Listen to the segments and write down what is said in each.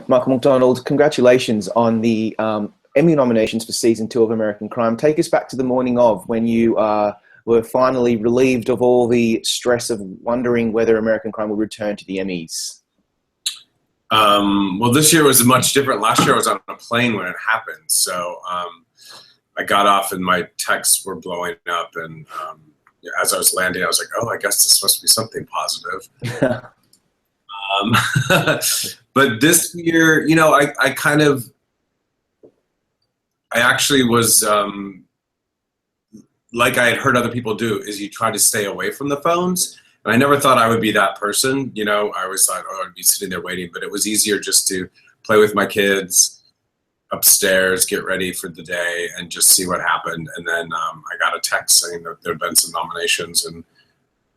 Michael McDonald, congratulations on the Emmy nominations for season 2 of American Crime. Take us back to the morning of when you were finally relieved of all the stress of wondering whether American Crime would return to the Emmys. Well, this year was much different. Last year I was on a plane when it happened. So I got off and my texts were blowing up. And as I was landing, I was like, oh, I guess this must be something positive. But this year, you know, I actually was, like I had heard other people do, is you try to stay away from the phones. And I never thought I would be that person. You know, I always thought, oh, I'd be sitting there waiting. But it was easier just to play with my kids upstairs, get ready for the day, and just see what happened. And then I got a text saying that there had been some nominations. And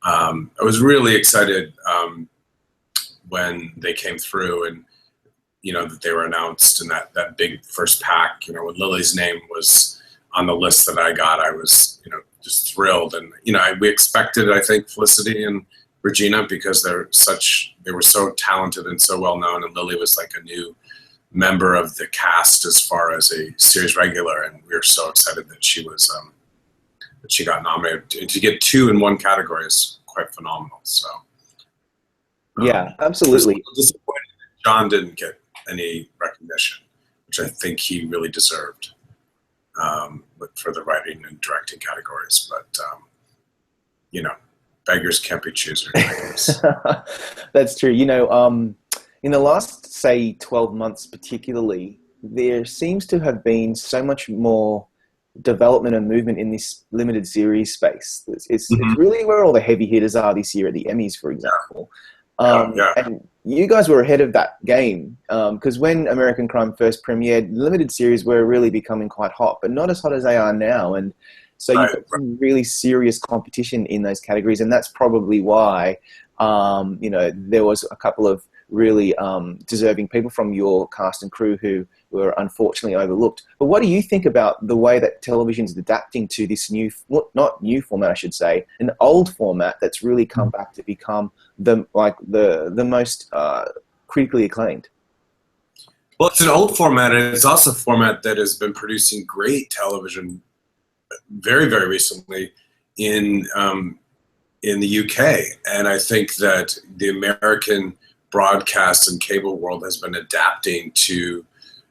I was really excited when they came through and, you know, that they were announced, and that big first pack, you know, when Lily's name was on the list that I got, I was, you know, just thrilled. And, you know, we expected, I think, Felicity and Regina, because they were so talented and so well known, and Lily was like a new member of the cast as far as a series regular, and we were so excited that she was that she got nominated. And to get 2 in one category is quite phenomenal. So yeah, absolutely. I was disappointed that John didn't get any recognition, which I think he really deserved, for the writing and directing categories. But you know, beggars can't be choosers. That's true. You know, in the last, say, 12 months particularly, there seems to have been so much more development and movement in this limited series space. It's really where all the heavy hitters are this year at the Emmys, for example. And you guys were ahead of that game, because when American Crime first premiered, limited series were really becoming quite hot, but not as hot as they are now. And so you've got some really serious competition in those categories, and that's probably why, you know, there was a couple of really deserving people from your cast and crew who were unfortunately overlooked. But what do you think about the way that television is adapting to this new, not new format, I should say, an old format that's really come back to become the most critically acclaimed? Well, it's an old format, and it's also a format that has been producing great television very, very recently in the UK. And I think that the American broadcast and cable world has been adapting to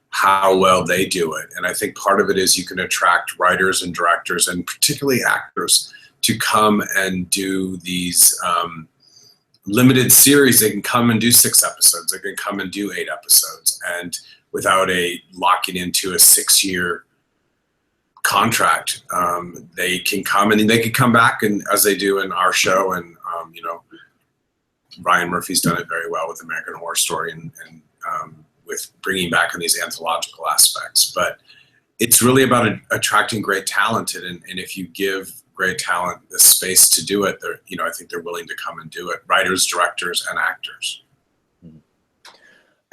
how well they do it. And I think part of it is you can attract writers and directors, and particularly actors, to come and do these limited series. They can come and do 6 episodes. They can come and do 8 episodes, and without locking into a 6-year contract, they can come and they can come back, and as they do in our show. And you know, Ryan Murphy's done it very well with American Horror Story, and with bringing back in these anthological aspects. But it's really about attracting great talent, and if you give great talent the space to do it, you know, I think they're willing to come and do it. Writers, directors, and actors.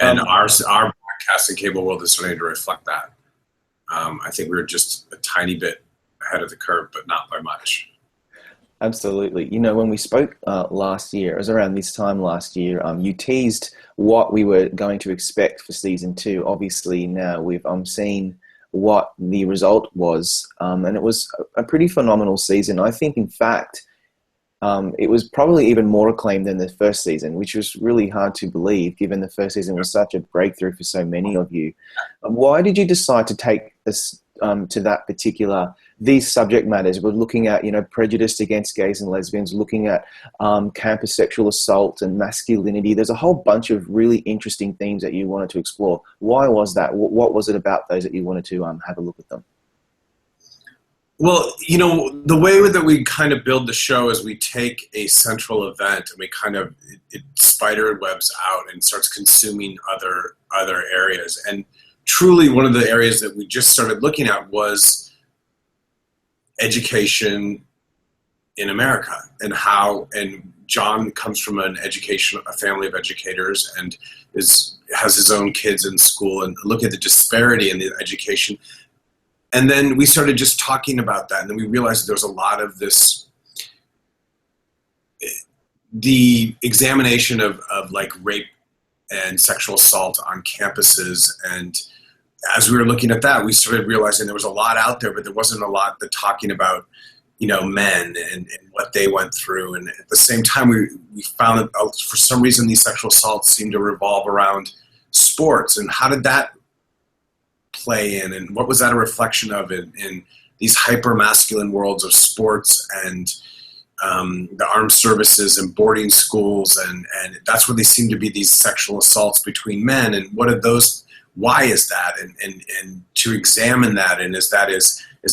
And our broadcast and cable world is starting to reflect that. I think we're just a tiny bit ahead of the curve, but not by much. Absolutely. You know, when we spoke last year, it was around this time last year, you teased what we were going to expect for season 2. Obviously, now we've seen what the result was, and it was a pretty phenomenal season. I think, in fact, it was probably even more acclaimed than the first season, which was really hard to believe, given the first season was such a breakthrough for so many of you. Why did you decide to take this to that particular, these subject matters? We're looking at, you know, prejudice against gays and lesbians, looking at campus sexual assault and masculinity. There's a whole bunch of really interesting themes that you wanted to explore. Why was that? What was it about those that you wanted to have a look at them? Well, you know, the way that we kind of build the show is we take a central event and we kind of, it spider webs out and starts consuming other areas. And truly one of the areas that we just started looking at was education in America, and and John comes from a family of educators, and has his own kids in school, and look at the disparity in the education. And then we started just talking about that, and then we realized that there was a lot of this, the examination of like rape and sexual assault on campuses. And as we were looking at that, we started realizing there was a lot out there, but there wasn't a lot that talking about, men and what they went through. And at the same time, we found that for some reason these sexual assaults seemed to revolve around sports. And how did that play in? And what was that a reflection of in these hyper-masculine worlds of sports and the armed services and boarding schools? And that's where they seem to be, these sexual assaults between men. And what are those? Why is that? And to examine that, and is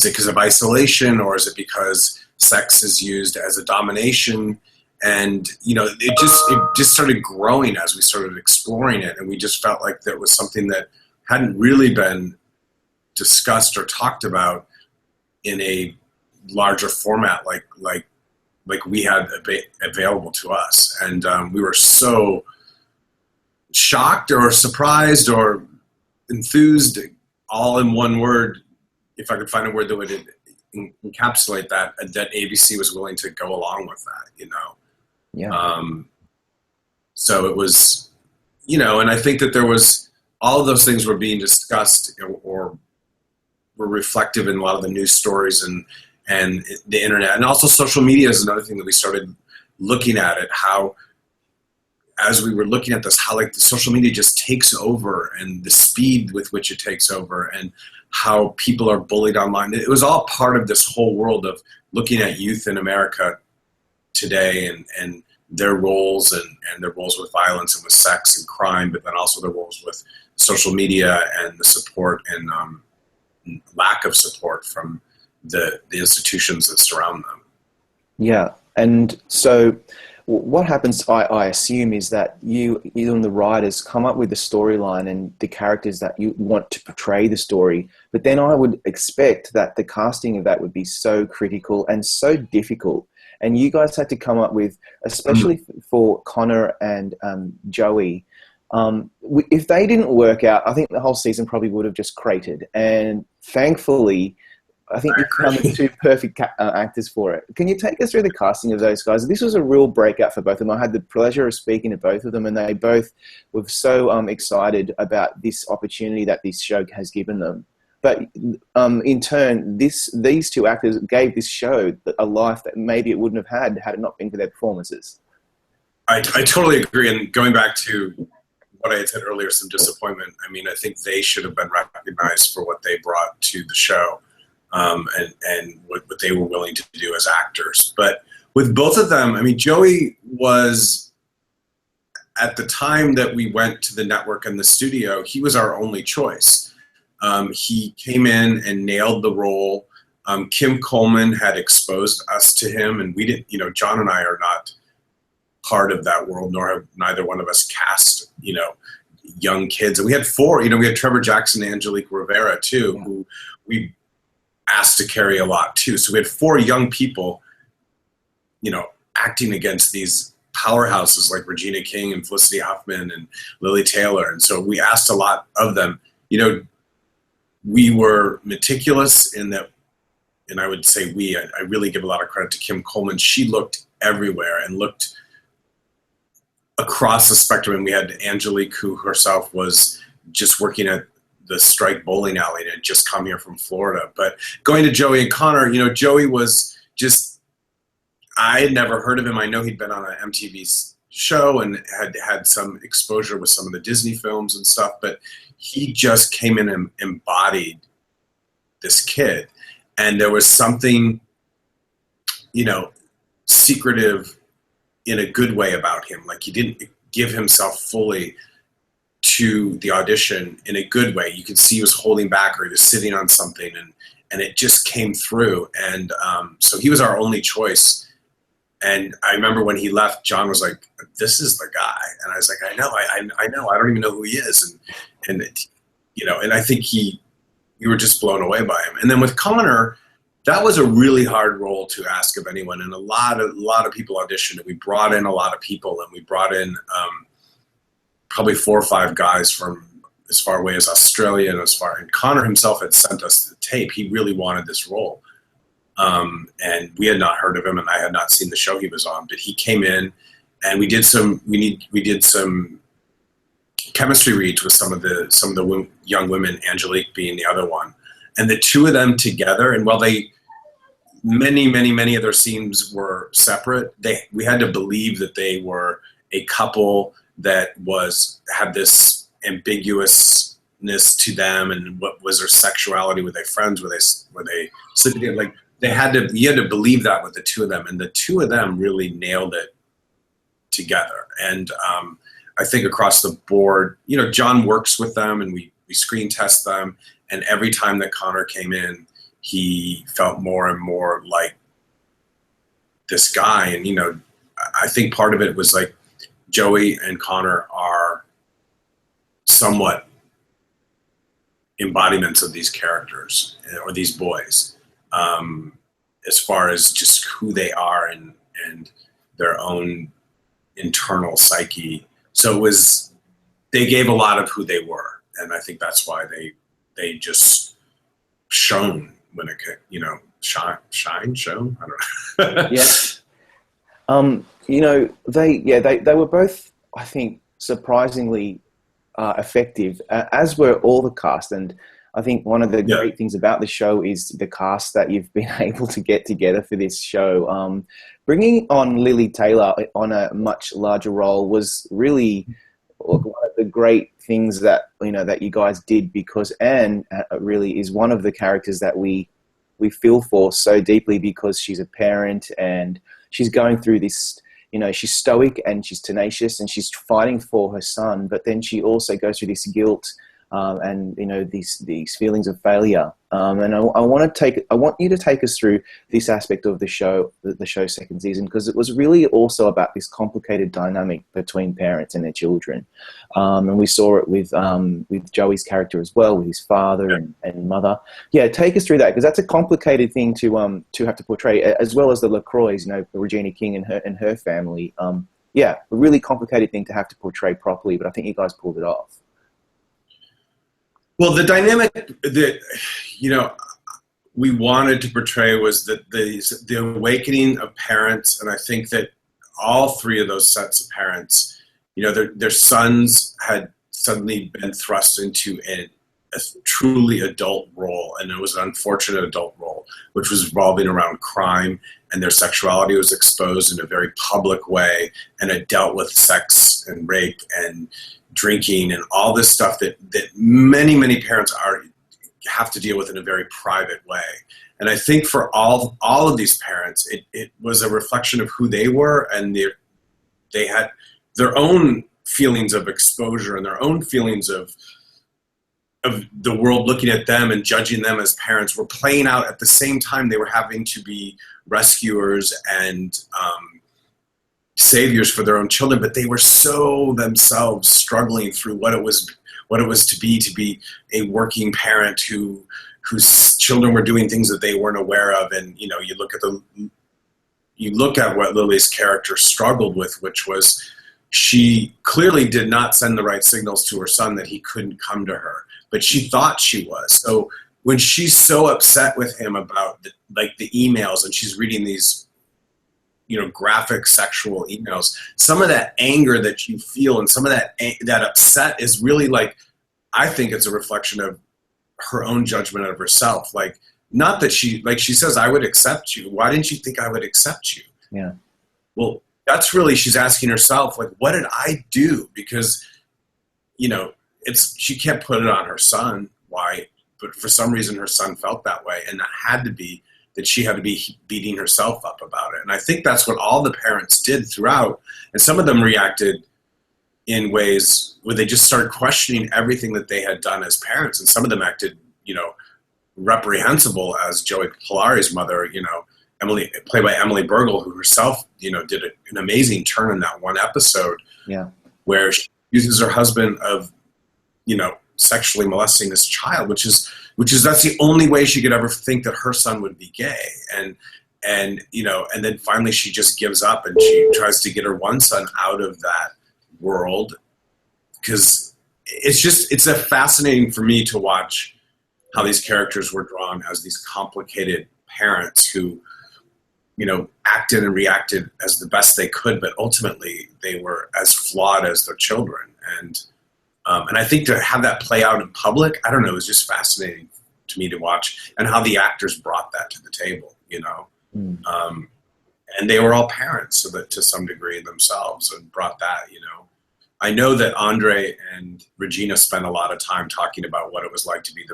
it because of isolation, or is it because sex is used as a domination? And it just started growing as we started exploring it, and we just felt like that was something that hadn't really been discussed or talked about in a larger format like we had available to us. And we were so shocked or surprised or enthused, all in one word, if I could find a word that would encapsulate that ABC was willing to go along with that, Yeah. So it was, and I think that there was, all of those things were being discussed or were reflective in a lot of the news stories and the internet. And also social media is another thing that we started looking at it, how, as we were looking at this, how the social media just takes over, and the speed with which it takes over, and how people are bullied online. It was all part of this whole world of looking at youth in America today and their roles and their roles with violence and with sex and crime, but then also their roles with social media and the support and lack of support from the institutions that surround them. Yeah. And so what happens, I assume, is that you and the writers come up with the storyline and the characters that you want to portray the story. But then I would expect that the casting of that would be so critical and so difficult. And you guys had to come up with, especially for Connor and Joey, if they didn't work out, I think the whole season probably would have just cratered. And thankfully, I think you've become the two perfect actors for it. Can you take us through the casting of those guys? This was a real breakout for both of them. I had the pleasure of speaking to both of them, and they both were so excited about this opportunity that this show has given them. But in turn, these two actors gave this show a life that maybe it wouldn't have had it not been for their performances. I totally agree. And going back to what I had said earlier, some disappointment. I mean, I think they should have been recognized for what they brought to the show. And what they were willing to do as actors. But with both of them, I mean, Joey was, at the time that we went to the network and the studio, he was our only choice. He came in and nailed the role. Kim Coleman had exposed us to him, and we didn't, John and I are not part of that world, nor have neither one of us cast, young kids. And we had four, we had Trevor Jackson and Angelique Rivera too, who we asked to carry a lot too. So we had four young people, acting against these powerhouses like Regina King and Felicity Huffman and Lily Taylor. And so we asked a lot of them. We were meticulous in that, and I would say I really give a lot of credit to Kim Coleman. She looked everywhere and looked across the spectrum. And we had Angelique, who herself was just working at the Strike Bowling Alley and had just come here from Florida. But going to Joey and Connor, Joey was just, I had never heard of him. I know he'd been on an MTV show and had some exposure with some of the Disney films and stuff, but he just came in and embodied this kid. And there was something, secretive in a good way about him. Like, he didn't give himself fully to the audition in a good way. You could see he was holding back, or he was sitting on something, and it just came through. And so he was our only choice. And I remember when he left, John was like, "This is the guy." And I was like, "I know, I know. I don't even know who he is." And I think we were just blown away by him. And then with Connor, that was a really hard role to ask of anyone. And a lot of people auditioned. We brought in a lot of people, and we brought in probably 4 or 5 guys from as far away as Australia and Connor himself had sent us the tape. He really wanted this role. And we had not heard of him, and I had not seen the show he was on, but he came in and we did some chemistry reads with some of the young women, Angelique being the other one, and the two of them together. And while many of their scenes were separate, we had to believe that they were a couple that had this ambiguousness to them, and what was their sexuality? Were they friends? Were they sleeping together? Like you had to believe that with the two of them, and the two of them really nailed it together. And I think across the board, John works with them, and we screen test them, and every time that Connor came in, he felt more and more like this guy. And I think part of it was like Joey and Connor are somewhat embodiments of these characters or these boys, as far as just who they are and their own internal psyche. So they gave a lot of who they were, and I think that's why they just shone when it could, shone. I don't know. Yeah. They were both, I think, surprisingly effective, as were all the cast. And I think one of the great things about the show is the cast that you've been able to get together for this show. Bringing on Lily Taylor on a much larger role was really one of the great things that you guys did, because Anne really is one of the characters that we feel for so deeply, because she's a parent and she's going through this. She's stoic and she's tenacious and she's fighting for her son, but then she also goes through this guilt and these feelings of failure. And I want you to take us through this aspect of the show second season, because it was really also about this complicated dynamic between parents and their children. And we saw it with Joey's character as well, with his father and mother. Yeah, take us through that, because that's a complicated thing to have to portray, as well as the LaCroix, Regina King and her family. A really complicated thing to have to portray properly, but I think you guys pulled it off. Well, the dynamic that we wanted to portray was that the awakening of parents, and I think that all three of those sets of parents, their sons had suddenly been thrust into a truly adult role, and it was an unfortunate adult role, which was revolving around crime, and their sexuality was exposed in a very public way, and it dealt with sex and rape and drinking and all this stuff that many parents have to deal with in a very private way. And I think for all of these parents, it was a reflection of who they were, and they had their own feelings of exposure and their own feelings of the world looking at them and judging them as parents were playing out at the same time they were having to be rescuers and saviors for their own children, but they were so themselves struggling through what it was to be a working parent whose children were doing things that they weren't aware of. And you look at what Lily's character struggled with, which was she clearly did not send the right signals to her son that he couldn't come to her, but she thought she was. So when she's so upset with him about the emails, and she's reading these graphic sexual emails, some of that anger that you feel and some of that upset is really I think it's a reflection of her own judgment of herself. Not that she says, I would accept you. Why didn't you think I would accept you? Yeah. Well, that's really, she's asking herself, what did I do? Because, she can't put it on her son. Why? But for some reason her son felt that way, and that had to be that she had to be beating herself up about it. And I think that's what all the parents did throughout. And some of them reacted in ways where they just started questioning everything that they had done as parents. And some of them acted, reprehensible, as Joey Polari's mother, Emily, played by Emily Bergel, who herself, did an amazing turn in that one episode. Yeah. Where she uses her husband of, sexually molesting this child, which is that's the only way she could ever think that her son would be gay. And then finally she just gives up, and she tries to get her one son out of that world, because it's a fascinating for me to watch how these characters were drawn as these complicated parents who, acted and reacted as the best they could, but ultimately they were as flawed as their children. And And I think to have that play out in public, I don't know, it was just fascinating to me to watch, and how the actors brought that to the table, you know. And they were all parents, so that to some degree themselves, and brought that, you know. I know that Andre and Regina spent a lot of time talking about what it was like to be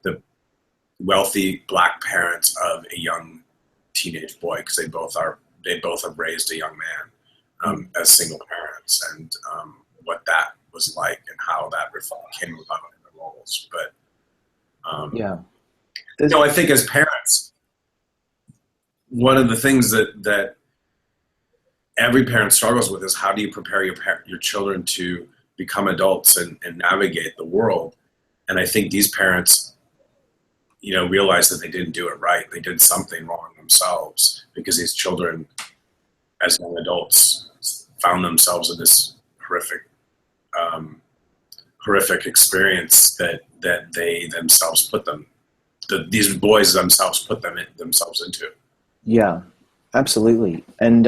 the wealthy Black parents of a young teenage boy, because they both have raised a young man as single parents, and what that was like and how that came about in the roles. But you know, I think as parents, one of the things that every parent struggles with is, how do you prepare your children to become adults and navigate the world? And I think these parents, you know, realized that they didn't do it right. They did something wrong themselves, because these children, as young adults, found themselves in this horrific experience that they themselves put them, these boys themselves put themselves into. Yeah, absolutely. And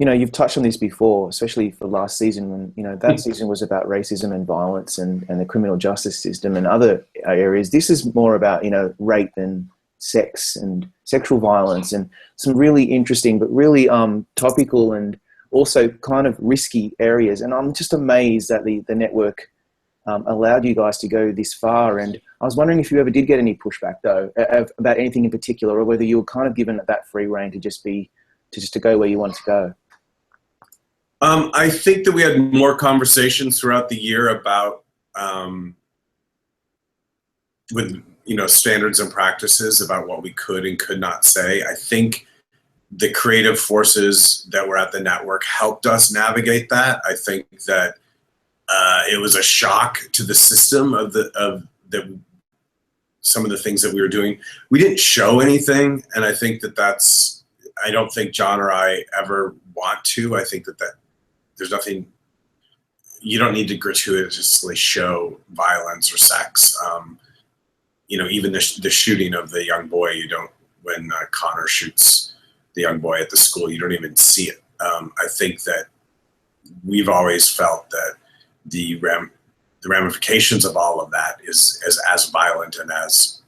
you know, you've touched on this before, especially for last season, when, you know, that season was about racism and violence and the criminal justice system and other areas. This is more about, you know, rape and sex and sexual violence, and some really interesting but really topical and also kind of risky areas. And I'm just amazed that the network allowed you guys to go this far. And I was wondering if you ever did get any pushback, though, about anything in particular, or whether you were kind of given that free rein to just to go where you wanted to go. I think that we had more conversations throughout the year about, with, you know, standards and practices about what we could and could not say. I think the creative forces that were at the network helped us navigate that. I think that it was a shock to the system of some of the things that we were doing. We didn't show anything, and I think that's, I don't think John or I ever want to. I think that there's nothing, you don't need to gratuitously show violence or sex. You know, even the shooting of the young boy, you don't, when Connor shoots the young boy at the school, you don't even see it. I think that we've always felt that the ramifications of all of that is as violent and as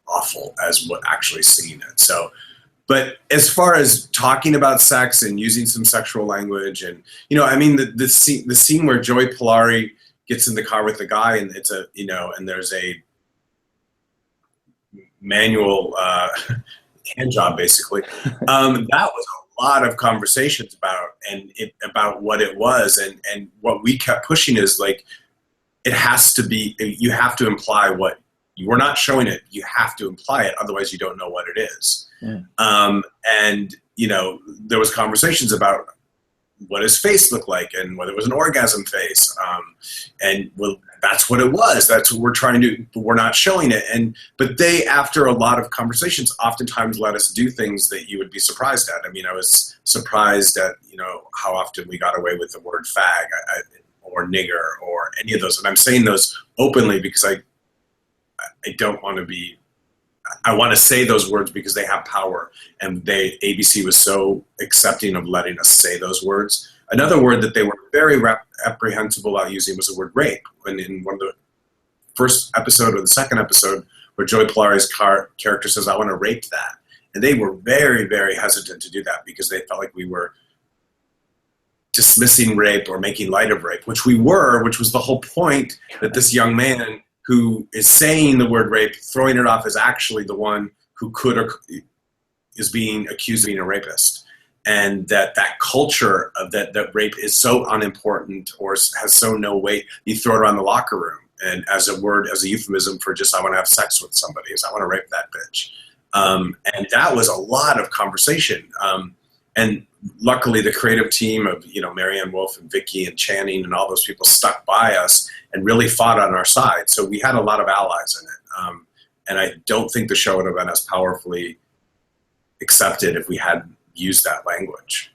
awful as what actually seeing it. So, but as far as talking about sex and using some sexual language, and, you know, I mean, the scene where Joey Polari gets in the car with the guy, and it's a, you know, and there's a manual hand job, basically. That was a lot of conversations about what it was, and what we kept pushing is, like, it has to be, you have to imply what, we're not showing it, you have to imply it, otherwise you don't know what it is. Yeah. And, you know, there was conversations about what his face looked like and whether it was an orgasm face. And, well, that's what it was. That's what we're trying to do, but we're not showing it. But they, after a lot of conversations, oftentimes let us do things that you would be surprised at. I mean, I was surprised at, you know, how often we got away with the word fag or nigger or any of those. And I'm saying those openly because I don't want to be, I want to say those words because they have power, and ABC was so accepting of letting us say those words. Another word that they were very apprehensible about using was the word rape. When in one of the first episode or the second episode, where Joey Polari's character says, "I want to rape that," and they were very, very hesitant to do that because they felt like we were dismissing rape or making light of rape, which we were, which was the whole point, that this young man who is saying the word rape, throwing it off, as actually the one who could or is being accused of being a rapist. And that culture of that rape is so unimportant or has so no weight, you throw it around the locker room. And as a word, as a euphemism for just, I want to have sex with somebody, is I want to rape that bitch. And that was a lot of conversation. And luckily the creative team of, you know, Marianne Wolf and Vicky and Channing and all those people stuck by us and really fought on our side. So we had a lot of allies in it. And I don't think the show would have been as powerfully accepted if we had used that language.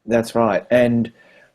That's right. And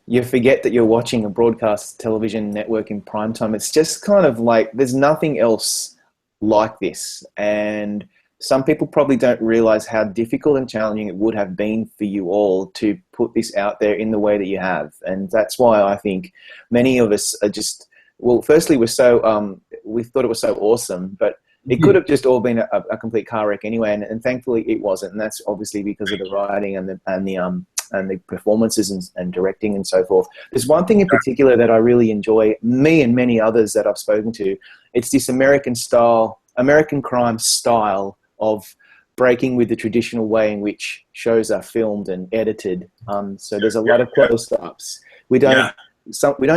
you forget that you're watching a broadcast television network in primetime. It's just kind of like, there's nothing else like this. And some people probably don't realize how difficult and challenging it would have been for you all to put this out there in the way that you have. And that's why I think many of us are just, well, firstly, we thought it was so awesome, but it could have just all been a complete car wreck anyway. And thankfully it wasn't. And that's obviously because of the writing and the performances and directing and so forth. There's one thing in particular that I really enjoy, me and many others that I've spoken to. It's this American crime style of breaking with the traditional way in which shows are filmed and edited. So there's a lot of close-ups. We don't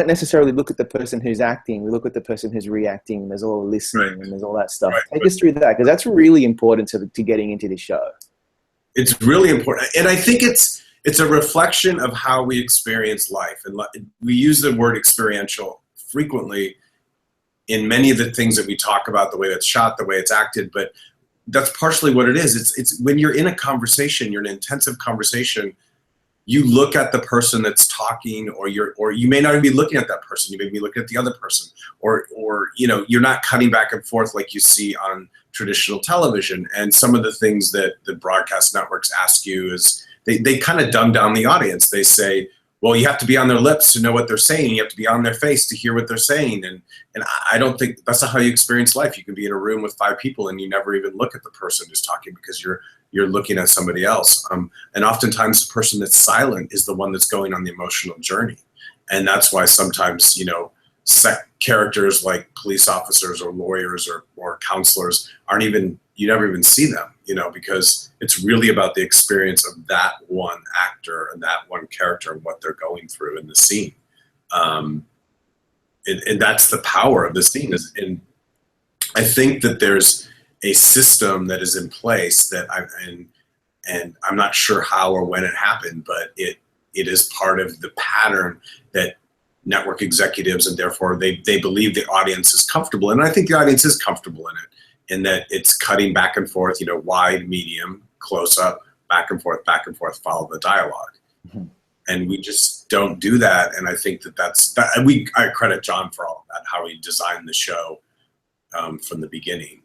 necessarily look at the person who's acting. We look at the person who's reacting. And there's all the listening and there's all that stuff. Take us through that, because that's really important to getting into this show. It's really important, and I think it's a reflection of how we experience life. And we use the word experiential frequently in many of the things that we talk about, the way it's shot, the way it's acted, but that's partially what it is. It's when you're in a conversation, you're in an intensive conversation, you look at the person that's talking, or you may not even be looking at that person. You may be looking at the other person, or you're not cutting back and forth like you see on traditional television. And some of the things that the broadcast networks ask you is they kind of dumb down the audience. They say, well, you have to be on their lips to know what they're saying. You have to be on their face to hear what they're saying. And I don't think that's not how you experience life. You can be in a room with 5 people and you never even look at the person who's talking because you're looking at somebody else. And oftentimes the person that's silent is the one that's going on the emotional journey. And that's why sometimes, characters like police officers or lawyers or counselors you never even see them, because it's really about the experience of that one actor and that one character and what they're going through in the scene. And that's the power of the scene. And I think that there's a system that is in place that and I'm not sure how or when it happened, but it is part of the pattern that network executives, and therefore they believe the audience is comfortable. And I think the audience is comfortable in it, in that it's cutting back and forth, wide, medium, close up, back and forth, follow the dialogue. Mm-hmm. And we just don't do that. And I think I credit John for all of that, how he designed the show from the beginning.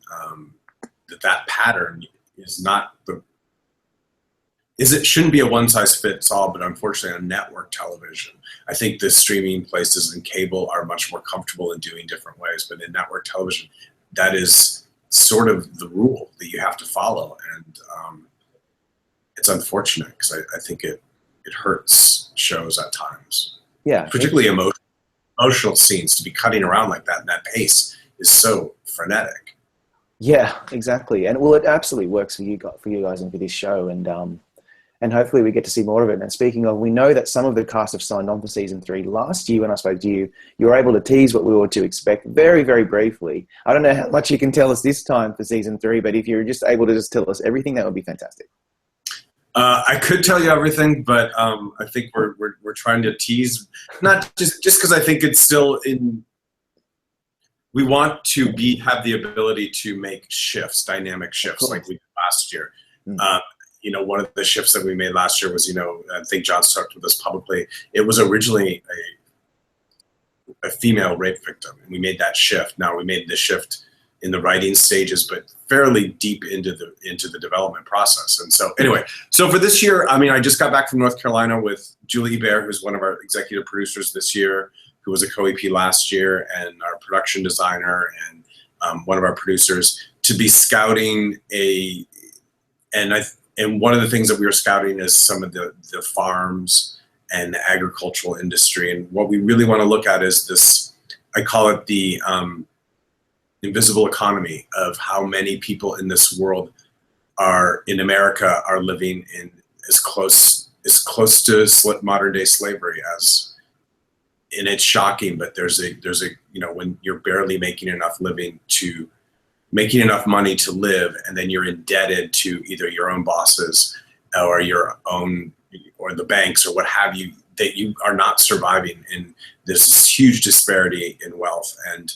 That pattern is not it shouldn't be a one size fits all, but unfortunately on network television, I think the streaming places and cable are much more comfortable in doing different ways. But in network television, that is sort of the rule that you have to follow. And it's unfortunate because I think it hurts shows at times. Yeah. Particularly emotional scenes, to be cutting around like that, and that pace is so frenetic. Yeah, exactly. And well, it absolutely works for you guys and for this show. And hopefully we get to see more of it. And speaking of, we know that some of the cast have signed on for season 3. Last year when I spoke to you, you were able to tease what we were to expect very, very briefly. I don't know how much you can tell us this time for season 3, but if you're just able to just tell us everything, that would be fantastic. I could tell you everything, but I think we're trying to tease, not just because I think it's still in. We want to have the ability to make shifts, dynamic shifts, like we did last year. Mm-hmm. One of the shifts that we made last year was, I think John's talked with us publicly. It was originally a female rape victim, and we made that shift. Now we made the shift in the writing stages, but fairly deep into the development process. And so anyway, so for this year, I just got back from North Carolina with Julie Ebert, who's one of our executive producers this year, who was a co-EP last year, and our production designer and one of our producers, to be scouting and one of the things that we were scouting is some of the farms and the agricultural industry. And what we really want to look at is this, I call it the invisible economy of how many people in this world in America are living in as close to modern day slavery as, and it's shocking, but there's a when you're barely making enough money to live, and then you're indebted to either your own bosses or or the banks or what have you, that you are not surviving. And there's this huge disparity in wealth. And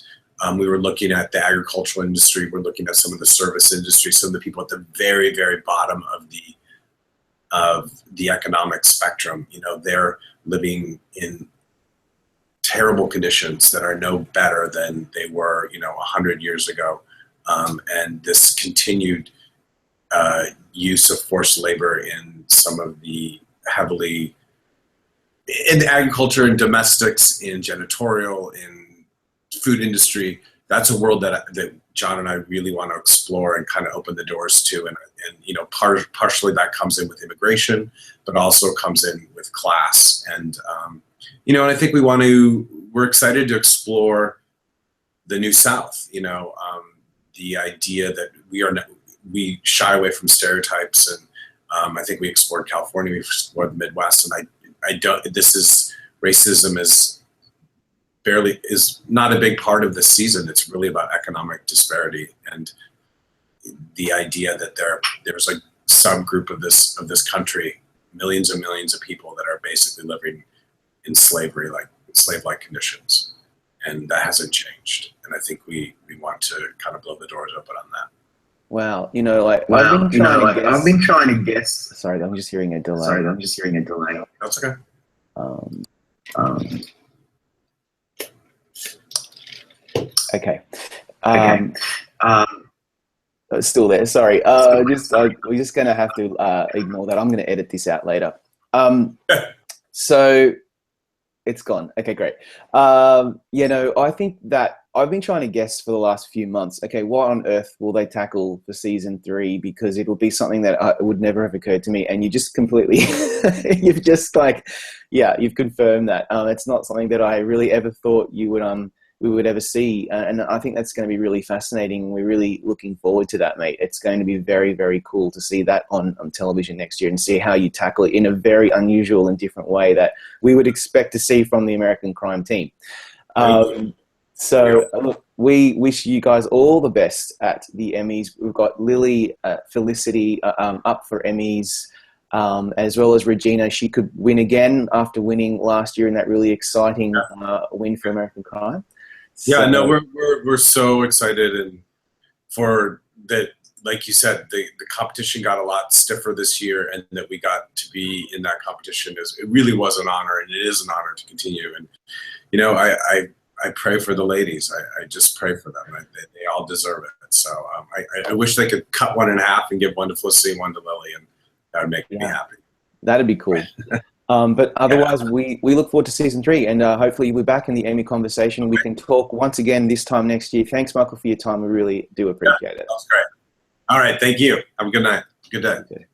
we were looking at the agricultural industry. We're looking at some of the service industry, some of the people at the very, very bottom of the economic spectrum. They're living in terrible conditions that are no better than they were, 100 years ago. And this continued use of forced labor in some of the heavily in agriculture and domestics, in janitorial, in food industry. That's a world that John and I really want to explore and kind of open the doors to. And partially that comes in with immigration, but also comes in with class. And, and I think we're excited to explore the New South, the idea that we shy away from stereotypes. And I think we explored California, we explored the Midwest. And racism is not a big part of this season. It's really about economic disparity and the idea that there's a subgroup of this country, millions and millions of people that are basically living in slave-like conditions, and that hasn't changed. And I think we want to kind of blow the doors open on that. Wow, I've been trying to guess. Sorry, I'm just hearing a delay. That's okay. Okay. It's still there. Sorry. We're just going to have to ignore that. I'm going to edit this out later. So it's gone. Okay, great. I think that I've been trying to guess for the last few months, okay, what on earth will they tackle for season 3? Because it'll be something that would never have occurred to me. And you just completely, you've confirmed that. It's not something that I really ever thought we would ever see. And I think that's going to be really fascinating. We're really looking forward to that, mate. It's going to be very, very cool to see that on television next year and see how you tackle it in a very unusual and different way that we would expect to see from the American crime team. Look, we wish you guys all the best at the Emmys. We've got Lily, Felicity up for Emmys, as well as Regina. She could win again after winning last year in that really exciting win for American Crime. Yeah, no, we're so excited, and for that, like you said, the competition got a lot stiffer this year, and that we got to be in that competition it really was an honor, and it is an honor to continue. And I pray for the ladies. I just pray for them. They all deserve it. So I wish they could cut one in half and give one to Felicity and one to Lily, and that would make me happy. That'd be cool. But otherwise, we look forward to season 3, and hopefully we'll be back in the Emmy conversation. We can talk once again this time next year. Thanks, Michael, for your time. We really do appreciate it. That was great. All right. Thank you. Have a good night. Good day. Okay.